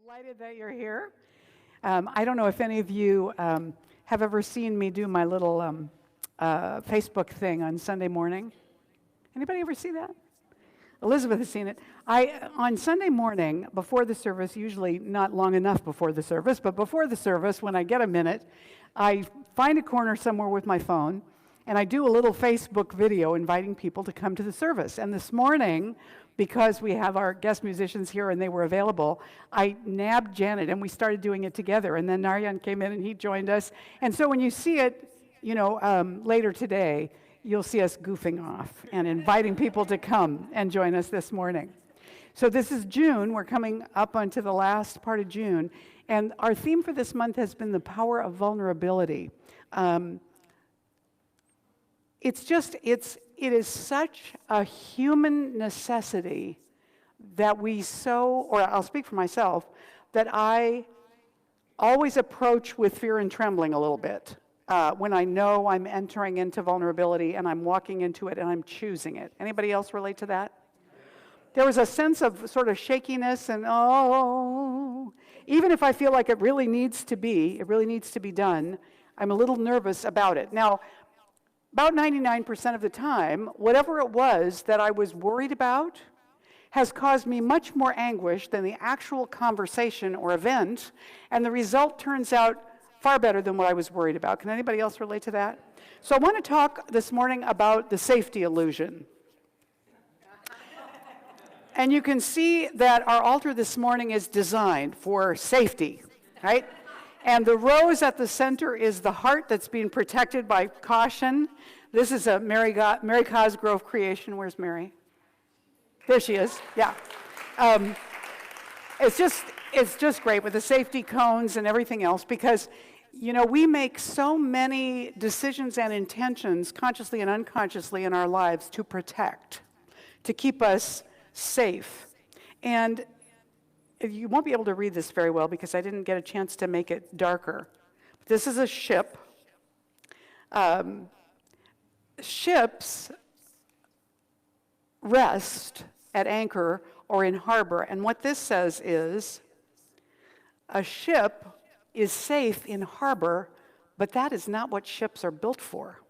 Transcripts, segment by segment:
Delighted that you're here. I don't know if any of you have ever seen me do my little Facebook thing on Sunday morning. Anybody ever see that? Elizabeth has seen it. On Sunday morning, before the service, usually not long enough before the service, but before the service, when I get a minute, I find a corner somewhere with my phone, and I do a little Facebook video inviting people to come to the service. And this morning, because we have our guest musicians here and they were available, I nabbed Janet and we started doing it together. And then Naryan came in and he joined us. And so when you see it, later today, you'll see us goofing off and inviting people to come and join us this morning. So this is June. We're coming up onto the last part of June. And our theme for this month has been the power of vulnerability. It is such a human necessity that I'll speak for myself, that I always approach with fear and trembling a little bit when I know I'm entering into vulnerability and I'm walking into it and I'm choosing it. Anybody else relate to that? There was a sense of sort of shakiness and, even if I feel like it really needs to be done, I'm a little nervous about it. Now, about 99% of the time, whatever it was that I was worried about has caused me much more anguish than the actual conversation or event, and the result turns out far better than what I was worried about. Can anybody else relate to that? So I want to talk this morning about the safety illusion. And you can see that our altar this morning is designed for safety, right? And the rose at the center is the heart that's being protected by caution. This is a Mary Cosgrove creation. Where's Mary? There she is, yeah. It's just great with the safety cones and everything else because, we make so many decisions and intentions, consciously and unconsciously in our lives, to protect, to keep us safe. And you won't be able to read this very well because I didn't get a chance to make it darker. This is a ship. Ships rest at anchor or in harbor, and what this says is a ship is safe in harbor, but that is not what ships are built for.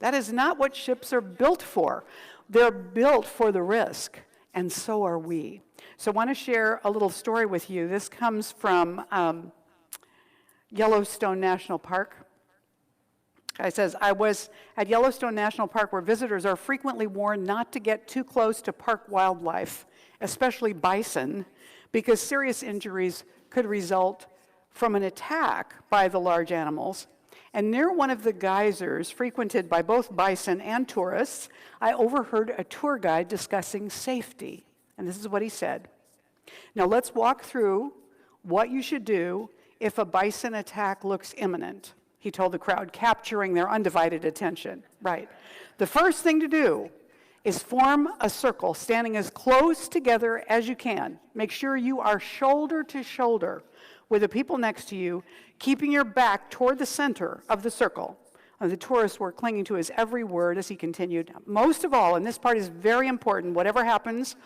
That is not what ships are built for. They're built for the risk, and so are we. So I want to share a little story with you. This comes from Yellowstone National Park. It says, I was at Yellowstone National Park where visitors are frequently warned not to get too close to park wildlife, especially bison, because serious injuries could result from an attack by the large animals. And near one of the geysers frequented by both bison and tourists, I overheard a tour guide discussing safety. And this is what he said. Now let's walk through what you should do if a bison attack looks imminent, he told the crowd, capturing their undivided attention. Right. The first thing to do is form a circle, standing as close together as you can. Make sure you are shoulder to shoulder with the people next to you, keeping your back toward the center of the circle. The tourists were clinging to his every word as he continued. Most of all, and this part is very important, whatever happens,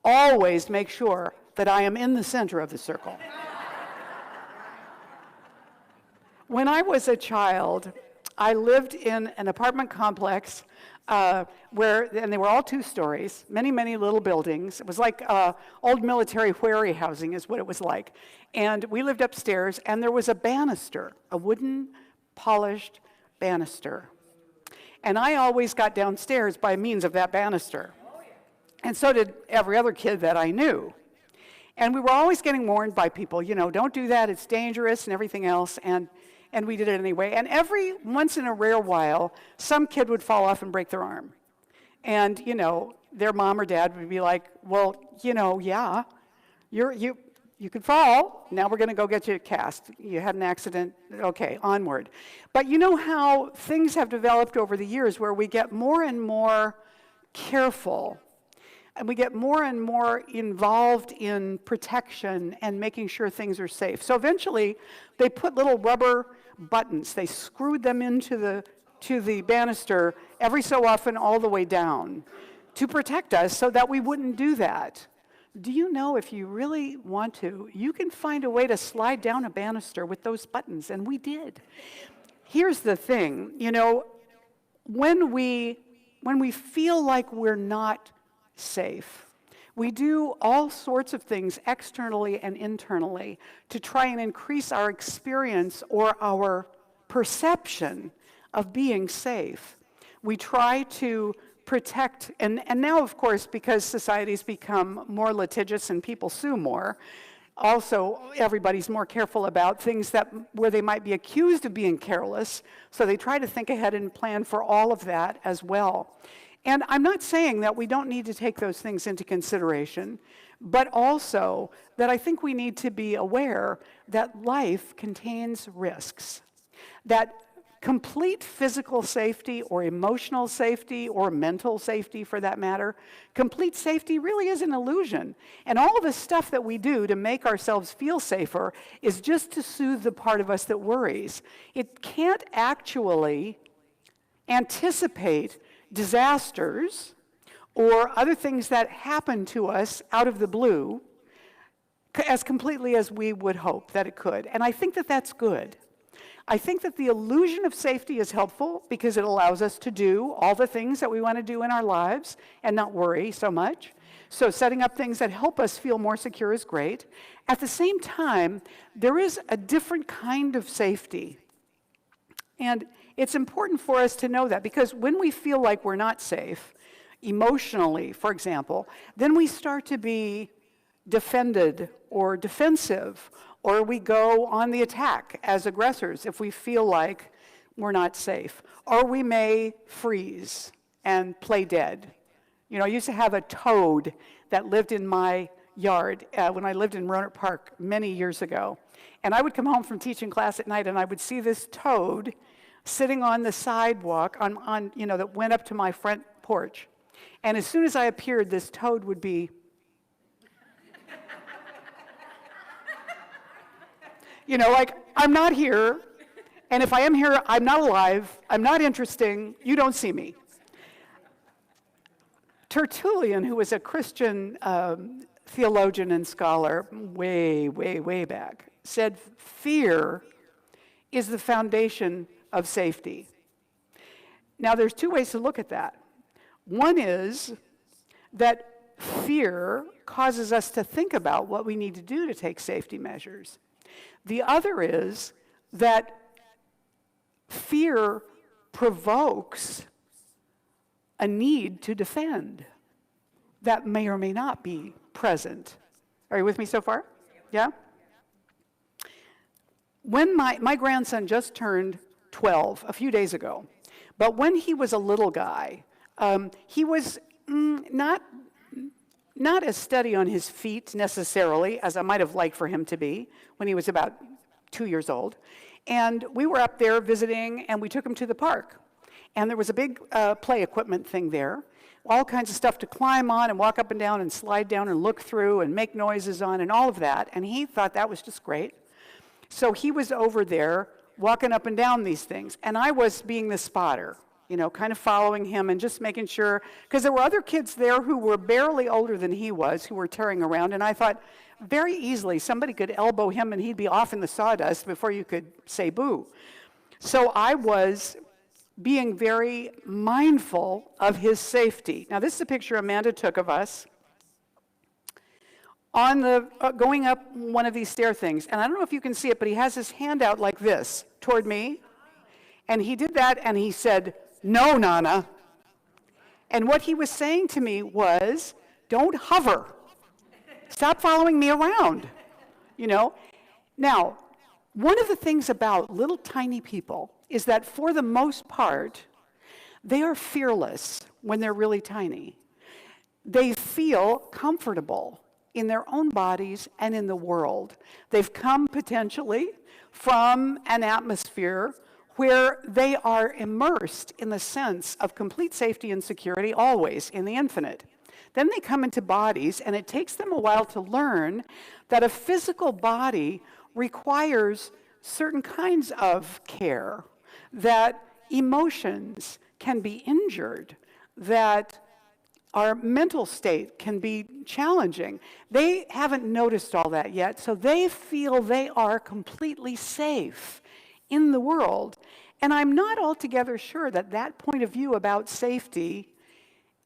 always make sure that I am in the center of the circle. When I was a child, I lived in an apartment complex and they were all 2 stories, many, many little buildings. It was like old military wherry housing is what it was like. And we lived upstairs, and there was a banister, a wooden, polished banister. And I always got downstairs by means of that banister. And so did every other kid that I knew. And we were always getting warned by people, don't do that, it's dangerous and everything else. And we did it anyway. And every once in a rare while, some kid would fall off and break their arm. And, their mom or dad would be like, well, yeah, you could fall. Now we're going to go get you a cast. You had an accident. Okay, onward. But you know how things have developed over the years where we get more and more careful and we get more and more involved in protection and making sure things are safe. So eventually, they put little rubber buttons. They screwed them into the banister every so often all the way down to protect us so that we wouldn't do that. Do you know if you really want to, you can find a way to slide down a banister with those buttons, and we did. Here's the thing, when we feel like we're not safe, we do all sorts of things externally and internally to try and increase our experience or our perception of being safe. We try to protect, and now, of course, because society's become more litigious and people sue more, also everybody's more careful about things where they might be accused of being careless, so they try to think ahead and plan for all of that as well. And I'm not saying that we don't need to take those things into consideration, but also that I think we need to be aware that life contains risks, that complete physical safety or emotional safety or mental safety for that matter, complete safety really is an illusion. And all the stuff that we do to make ourselves feel safer is just to soothe the part of us that worries. It can't actually anticipate disasters or other things that happen to us out of the blue as completely as we would hope that it could. And I think that that's good. I think that the illusion of safety is helpful because it allows us to do all the things that we want to do in our lives and not worry so much. So setting up things that help us feel more secure is great. At the same time, there is a different kind of safety. And it's important for us to know that, because when we feel like we're not safe, emotionally, for example, then we start to be defended or defensive, or we go on the attack as aggressors if we feel like we're not safe. Or we may freeze and play dead. I used to have a toad that lived in my yard when I lived in Roanoke Park many years ago. And I would come home from teaching class at night and I would see this toad sitting on the sidewalk that went up to my front porch. And as soon as I appeared, this toad would be like, I'm not here, and if I am here, I'm not alive, I'm not interesting, you don't see me. Tertullian, who was a Christian theologian and scholar way, way, way back, said fear is the foundation of safety. Now, there's two ways to look at that. One is that fear causes us to think about what we need to do to take safety measures. The other is that fear provokes a need to defend that may or may not be present. Are you with me so far? Yeah? When my grandson just turned 12 a few days ago, but when he was a little guy, he was not as steady on his feet necessarily as I might have liked for him to be when he was about 2 years old. And we were up there visiting, and we took him to the park. And there was a big play equipment thing there, all kinds of stuff to climb on and walk up and down and slide down and look through and make noises on and all of that. And he thought that was just great. So he was over there walking up and down these things. And I was being the spotter, kind of following him and just making sure, because there were other kids there who were barely older than he was, who were tearing around, and I thought very easily somebody could elbow him and he'd be off in the sawdust before you could say boo. So I was being very mindful of his safety. Now, this is a picture Amanda took of us on the going up one of these stair things, and I don't know if you can see it, but he has his hand out like this toward me, and he did that, and he said, "No, Nana." And what he was saying to me was, "Don't hover. Stop following me around." Now, one of the things about little tiny people is that for the most part, they are fearless when they're really tiny. They feel comfortable in their own bodies and in the world. They've come potentially from an atmosphere where they are immersed in the sense of complete safety and security, always in the infinite. Then they come into bodies, and it takes them a while to learn that a physical body requires certain kinds of care, that emotions can be injured, that our mental state can be challenging. They haven't noticed all that yet, so they feel they are completely safe in the world. And I'm not altogether sure that that point of view about safety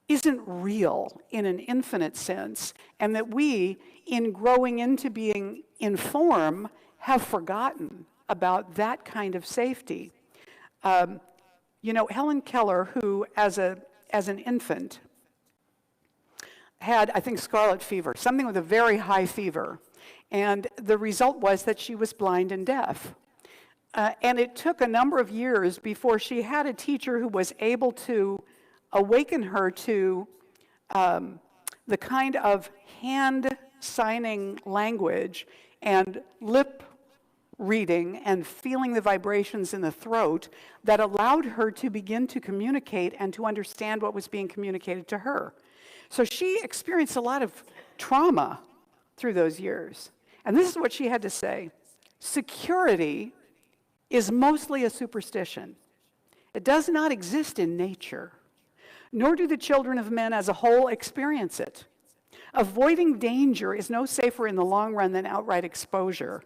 isn't real in an infinite sense, and that we, in growing into being informed, have forgotten about that kind of safety. Helen Keller, who as an infant had, I think, scarlet fever, something with a very high fever, and the result was that she was blind and deaf. And it took a number of years before she had a teacher who was able to awaken her to the kind of hand signing language and lip reading and feeling the vibrations in the throat that allowed her to begin to communicate and to understand what was being communicated to her. So she experienced a lot of trauma through those years. And this is what she had to say: security is mostly a superstition. It does not exist in nature, nor do the children of men as a whole experience it. Avoiding danger is no safer in the long run than outright exposure.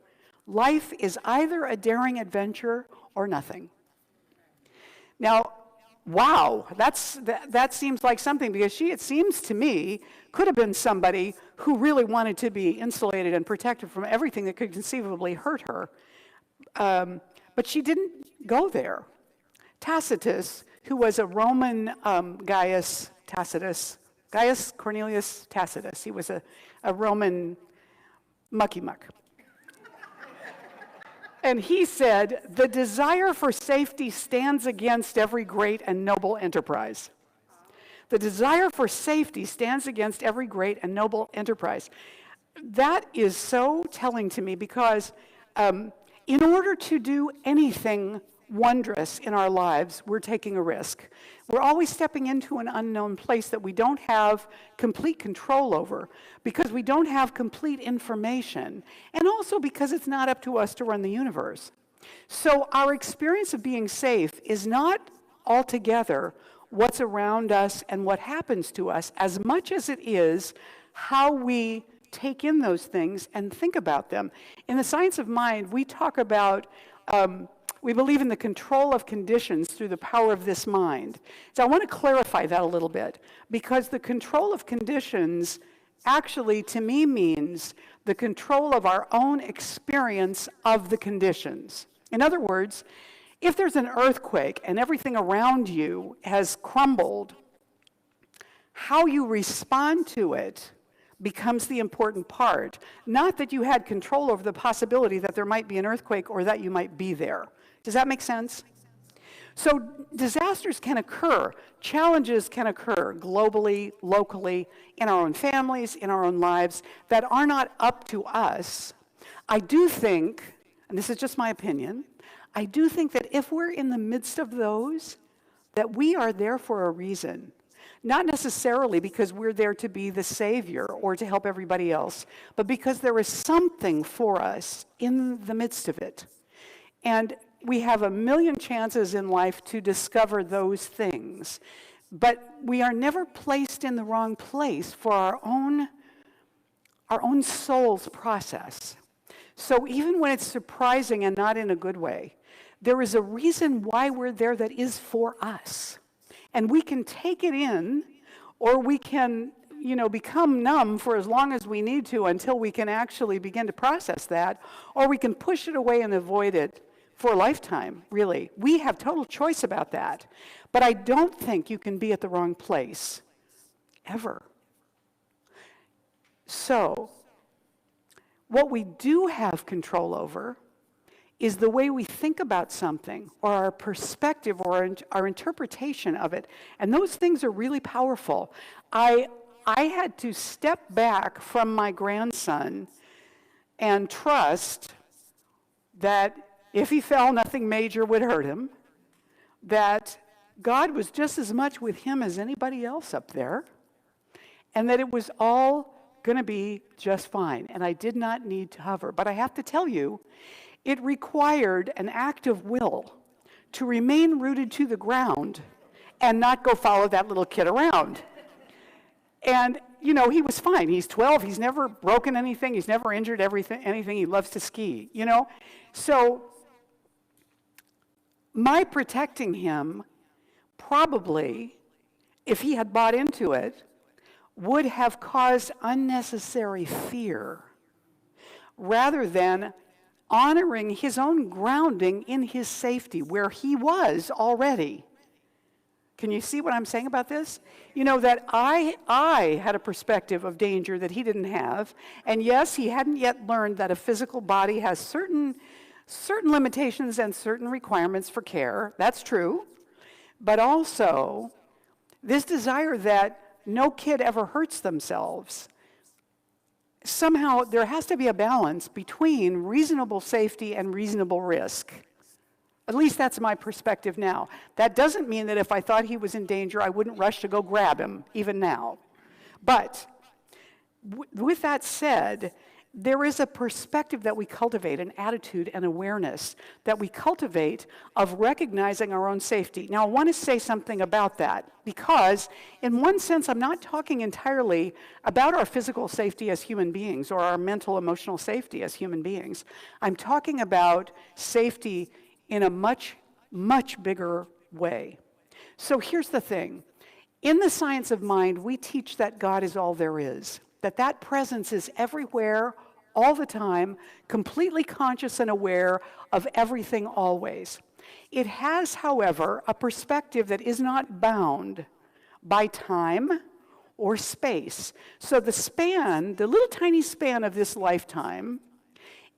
Life is either a daring adventure or nothing. Now, wow, that seems like something, because she, it seems to me, could have been somebody who really wanted to be insulated and protected from everything that could conceivably hurt her. But she didn't go there. Tacitus, who was a Roman Gaius Cornelius Tacitus, he was a Roman mucky-muck. And he said, "The desire for safety stands against every great and noble enterprise." The desire for safety stands against every great and noble enterprise. That is so telling to me, because in order to do anything wondrous in our lives, we're taking a risk. We're always stepping into an unknown place that we don't have complete control over, because we don't have complete information, and also because it's not up to us to run the universe. So our experience of being safe is not altogether what's around us and what happens to us, as much as it is how we take in those things and think about them. In the science of mind, we talk about we believe in the control of conditions through the power of this mind. So I want to clarify that a little bit, because the control of conditions actually, to me, means the control of our own experience of the conditions. In other words, if there's an earthquake and everything around you has crumbled, how you respond to it becomes the important part. Not that you had control over the possibility that there might be an earthquake or that you might be there. Does that make sense? So disasters can occur, challenges can occur globally, locally, in our own families, in our own lives, that are not up to us. I do think, and this is just my opinion, I do think that if we're in the midst of those, that we are there for a reason. Not necessarily because we're there to be the savior or to help everybody else, but because there is something for us in the midst of it. And we have a million chances in life to discover those things, but we are never placed in the wrong place for our own soul's process. So even when it's surprising and not in a good way, there is a reason why we're there that is for us. And we can take it in, or we can, become numb for as long as we need to until we can actually begin to process that, or we can push it away and avoid it for a lifetime, really. We have total choice about that. But I don't think you can be at the wrong place, ever. So, what we do have control over is the way we think about something, or our perspective, or our interpretation of it. And those things are really powerful. I had to step back from my grandson and trust that if he fell, nothing major would hurt him, that God was just as much with him as anybody else up there, and that it was all going to be just fine, and I did not need to hover. But I have to tell you, it required an act of will to remain rooted to the ground and not go follow that little kid around. And, you know, he was fine. He's 12. He's never broken anything. He's never injured anything. He loves to ski, you know? So my protecting him probably, if he had bought into it, would have caused unnecessary fear rather than honoring his own grounding in his safety where he was already. Can you see what I'm saying about this? You know, that I had a perspective of danger that he didn't have. And yes, he hadn't yet learned that a physical body has certain limitations and certain requirements for care. That's true. But also, this desire that no kid ever hurts themselves. Somehow, there has to be a balance between reasonable safety and reasonable risk. At least that's my perspective now. That doesn't mean that if I thought he was in danger, I wouldn't rush to go grab him, even now. But with that said, there is a perspective that we cultivate, an attitude and awareness that we cultivate of recognizing our own safety. Now, I want to say something about that because, in one sense, I'm not talking entirely about our physical safety as human beings or our mental, emotional safety as human beings. I'm talking about safety in a much, much bigger way. So here's the thing. In the science of mind, we teach that God is all there is, that presence is everywhere, all the time, completely conscious and aware of everything always. It has, however, a perspective that is not bound by time or space. So the little tiny span of this lifetime,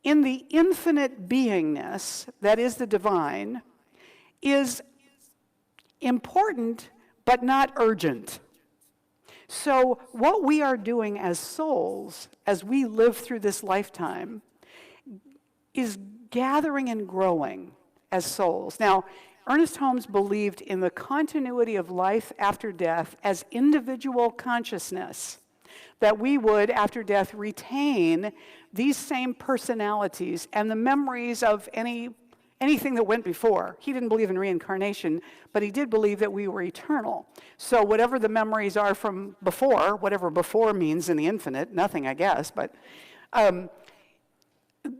in the infinite beingness that is the divine, is important but not urgent. So what we are doing as souls, as we live through this lifetime, is gathering and growing as souls. Now, Ernest Holmes believed in the continuity of life after death as individual consciousness, that we would, after death, retain these same personalities and the memories of anything that went before. He didn't believe in reincarnation, but he did believe that we were eternal. So whatever the memories are from before, whatever before means in the infinite, nothing, I guess, but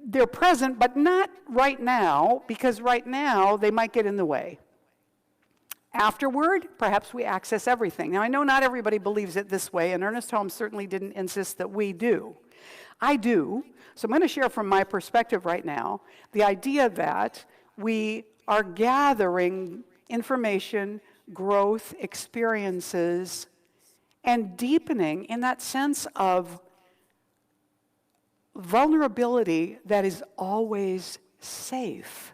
they're present, but not right now, because right now they might get in the way. Afterward, perhaps we access everything. Now, I know not everybody believes it this way, and Ernest Holmes certainly didn't insist that we do. I do, so I'm going to share from my perspective right now the idea that we are gathering information, growth, experiences, and deepening in that sense of vulnerability that is always safe.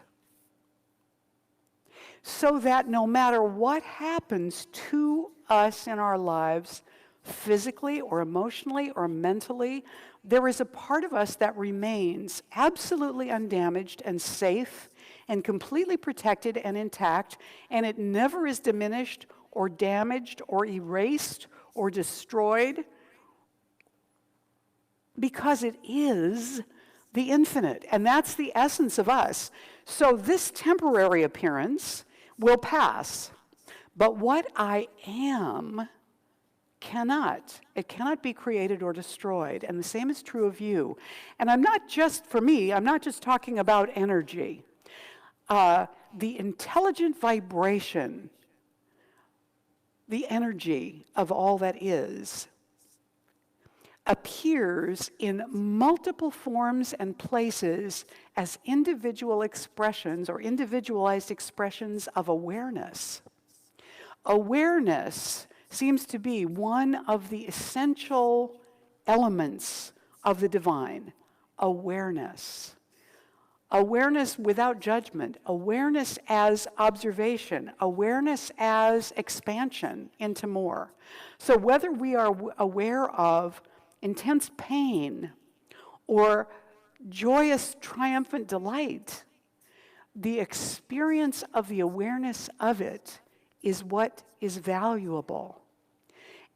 So that no matter what happens to us in our lives, physically or emotionally or mentally, there is a part of us that remains absolutely undamaged and safe and completely protected and intact, and it never is diminished or damaged or erased or destroyed because it is the infinite, and that's the essence of us. So this temporary appearance will pass, but what I am cannot. It cannot be created or destroyed, and the same is true of you. And I'm not just talking about energy. The intelligent vibration, the energy of all that is, appears in multiple forms and places as individual expressions or individualized expressions of awareness. Awareness seems to be one of the essential elements of the divine. Awareness. Awareness without judgment. Awareness as observation. Awareness as expansion into more. So whether we are aware of intense pain or joyous, triumphant delight, the experience of the awareness of it is what is valuable.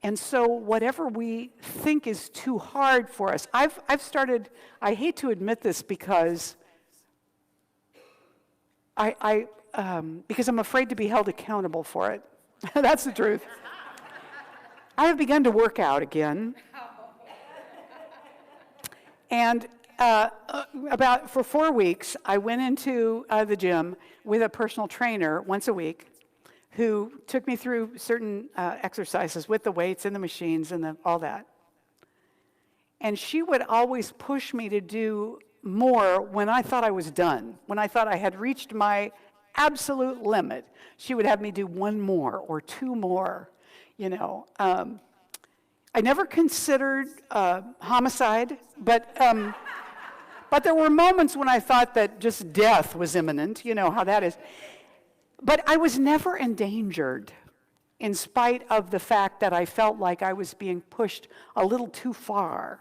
And so whatever we think is too hard for us, I've started, I hate to admit this because because I'm afraid to be held accountable for it. That's the truth. I have begun to work out again. And for 4 weeks, I went into the gym with a personal trainer once a week who took me through certain exercises with the weights and the machines and all that. And she would always push me to do more when I thought I was done, when I thought I had reached my absolute limit. She would have me do 1 more or 2 more, I never considered homicide, but there were moments when I thought that just death was imminent, you know how that is. But I was never endangered, in spite of the fact that I felt like I was being pushed a little too far.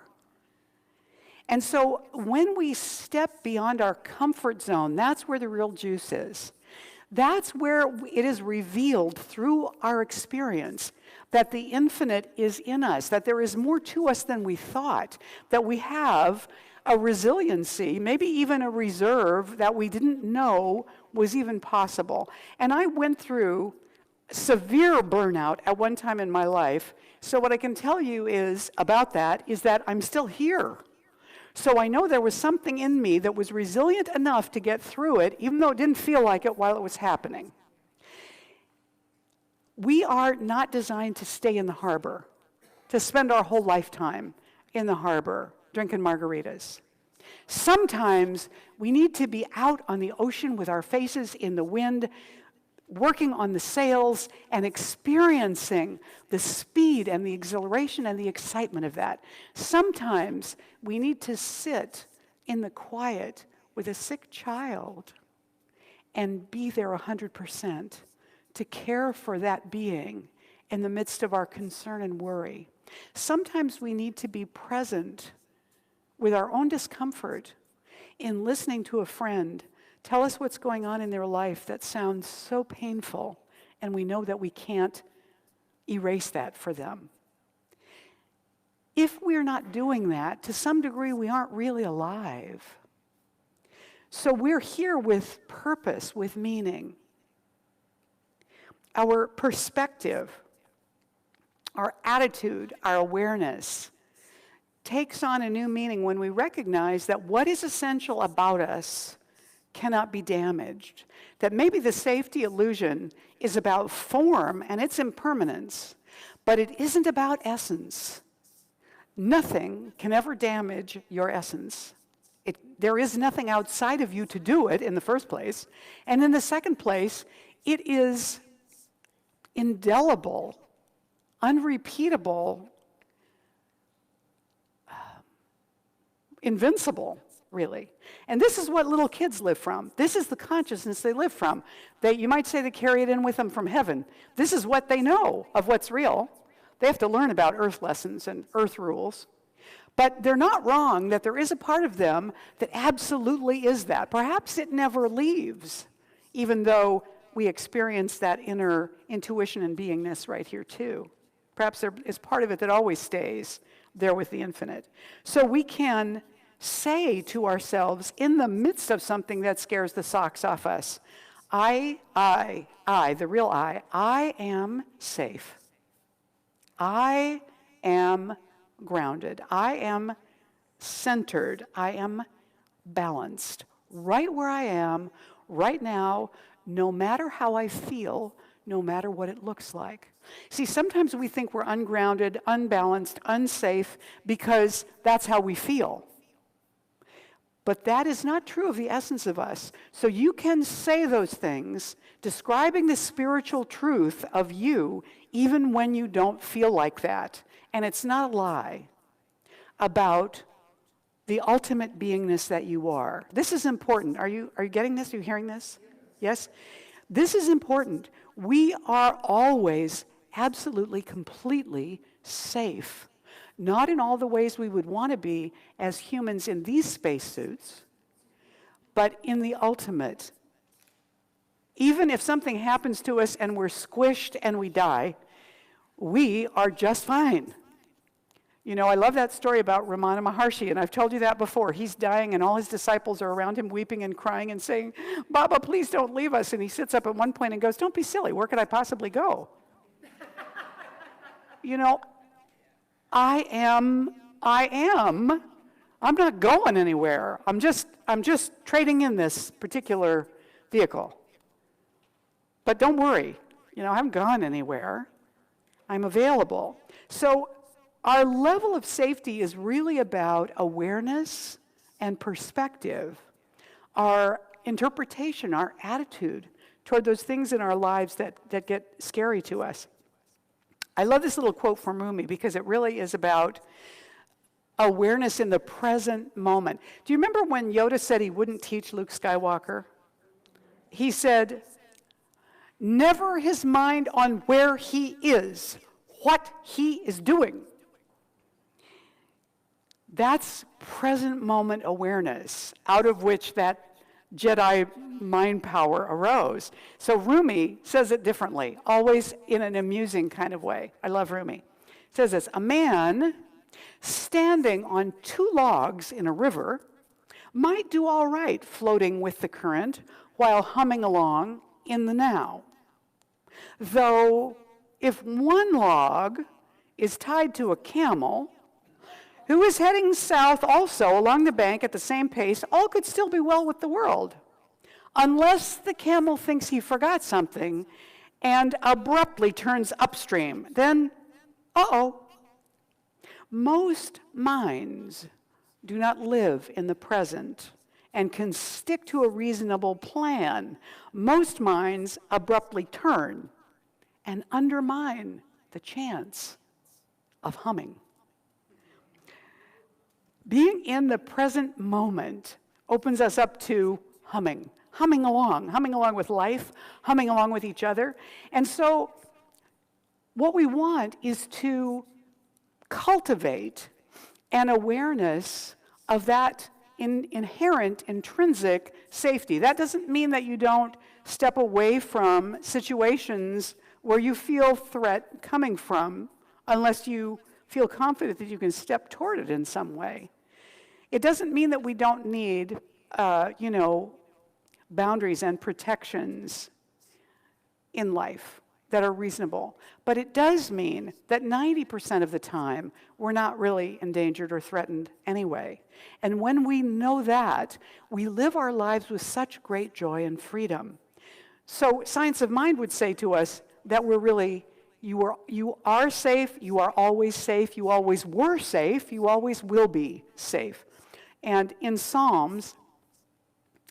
And so when we step beyond our comfort zone, that's where the real juice is. That's where it is revealed through our experience that the infinite is in us, that there is more to us than we thought, that we have a resiliency, maybe even a reserve that we didn't know was even possible. And I went through severe burnout at one time in my life. So what I can tell you is about that is that I'm still here. So I know there was something in me that was resilient enough to get through it, even though it didn't feel like it while it was happening. We are not designed to stay in the harbor, to spend our whole lifetime in the harbor drinking margaritas. Sometimes we need to be out on the ocean with our faces in the wind, working on the sails and experiencing the speed and the exhilaration and the excitement of that. Sometimes we need to sit in the quiet with a sick child and be there 100%, to care for that being in the midst of our concern and worry. Sometimes we need to be present with our own discomfort in listening to a friend tell us what's going on in their life that sounds so painful, and we know that we can't erase that for them. If we're not doing that, to some degree, we aren't really alive. So we're here with purpose, with meaning. Our perspective, our attitude, our awareness takes on a new meaning when we recognize that what is essential about us cannot be damaged. That maybe the safety illusion is about form and its impermanence, but it isn't about essence. Nothing can ever damage your essence. There is nothing outside of you to do it in the first place. And in the second place, it is indelible, unrepeatable, invincible, really. And this is what little kids live from. This is the consciousness they live from. You might say they carry it in with them from heaven. This is what they know of what's real. They have to learn about earth lessons and earth rules. But they're not wrong that there is a part of them that absolutely is that. Perhaps it never leaves, even though we experience that inner intuition and beingness right here too. Perhaps there is part of it that always stays there with the infinite. So we can say to ourselves in the midst of something that scares the socks off us, I, the real I am safe. I am grounded. I am centered. I am balanced. Right where I am, right now, no matter how I feel, no matter what it looks like. See, sometimes we think we're ungrounded, unbalanced, unsafe because that's how we feel. But that is not true of the essence of us. So you can say those things, describing the spiritual truth of you, even when you don't feel like that. And it's not a lie about the ultimate beingness that you are. This is important. Are you getting this? Are you hearing this? Yes? This is important. We are always absolutely, completely safe. Not in all the ways we would want to be as humans in these spacesuits, but in the ultimate. Even if something happens to us and we're squished and we die, we are just fine. You know, I love that story about Ramana Maharshi, and I've told you that before. He's dying, and all his disciples are around him weeping and crying and saying, Baba, please don't leave us. And he sits up at one point and goes, don't be silly. Where could I possibly go? I am, I'm not going anywhere. I'm just trading in this particular vehicle. But don't worry, I haven't gone anywhere. I'm available. So our level of safety is really about awareness and perspective, our interpretation, our attitude toward those things in our lives that get scary to us. I love this little quote from Rumi because it really is about awareness in the present moment. Do you remember when Yoda said he wouldn't teach Luke Skywalker? He said, never his mind on where he is, what he is doing. That's present moment awareness, out of which that Jedi mind power arose. So Rumi says it differently, always in an amusing kind of way. I love Rumi. It says this, a man standing on 2 logs in a river might do all right floating with the current while humming along in the now. Though if one log is tied to a camel who is heading south also along the bank at the same pace, all could still be well with the world, unless the camel thinks he forgot something and abruptly turns upstream. Then, most minds do not live in the present and can stick to a reasonable plan. Most minds abruptly turn and undermine the chance of humming. Being in the present moment opens us up to humming along with life, humming along with each other. And so what we want is to cultivate an awareness of that inherent, intrinsic safety. That doesn't mean that you don't step away from situations where you feel threat coming from, unless you feel confident that you can step toward it in some way. It doesn't mean that we don't need, boundaries and protections in life that are reasonable. But it does mean that 90% of the time, we're not really endangered or threatened anyway. And when we know that, we live our lives with such great joy and freedom. So Science of Mind would say to us that you are safe, you are always safe, you always were safe, you always will be safe. And in Psalms,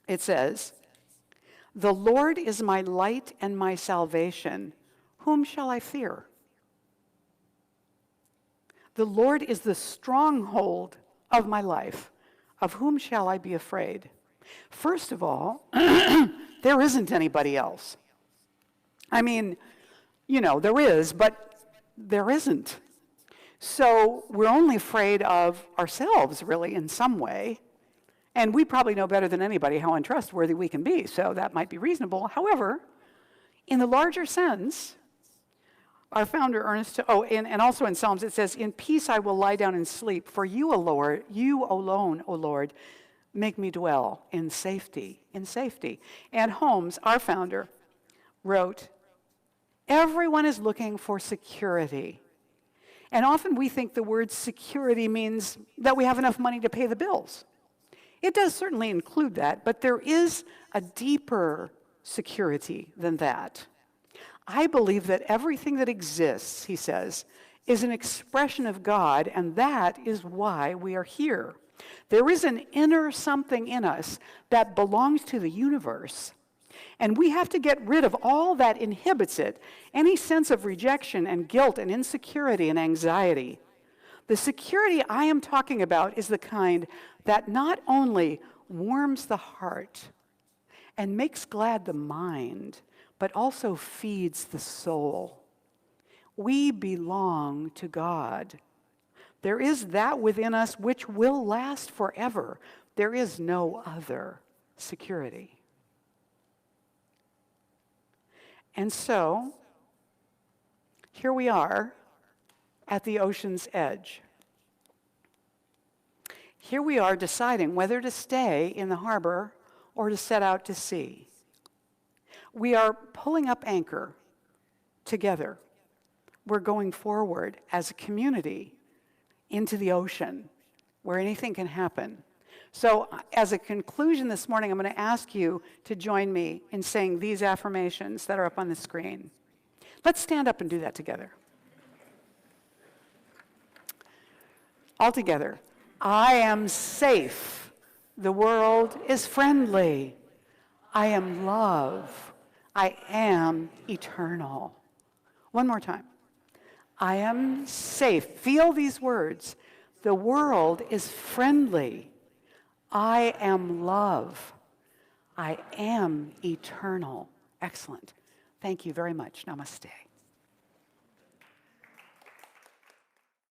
it says, the Lord is my light and my salvation. Whom shall I fear? The Lord is the stronghold of my life. Of whom shall I be afraid? First of all, there isn't anybody else. I mean, there is, but there isn't. So we're only afraid of ourselves, really, in some way. And we probably know better than anybody how untrustworthy we can be, so that might be reasonable. However, in the larger sense, our founder, and also in Psalms, it says, in peace I will lie down and sleep, for you, O Lord, you alone, O Lord, make me dwell in safety, And Holmes, our founder, wrote, everyone is looking for security. And often we think the word security means that we have enough money to pay the bills. It does certainly include that, but there is a deeper security than that. I believe that everything that exists, he says, is an expression of God, and that is why we are here. There is an inner something in us that belongs to the universe, and we have to get rid of all that inhibits it, any sense of rejection and guilt and insecurity and anxiety. The security I am talking about is the kind that not only warms the heart and makes glad the mind, but also feeds the soul. We belong to God. There is that within us which will last forever. There is no other security. And so, here we are at the ocean's edge. Here we are deciding whether to stay in the harbor or to set out to sea. We are pulling up anchor together. we're going forward as a community into the ocean where anything can happen. So as a conclusion this morning, I'm going to ask you to join me in saying these affirmations that are up on the screen. Let's stand up and do that together. All together. I am safe. The world is friendly. I am love. I am eternal. One more time. I am safe. Feel these words. The world is friendly. I am love. I am eternal. Excellent. Thank you very much. Namaste.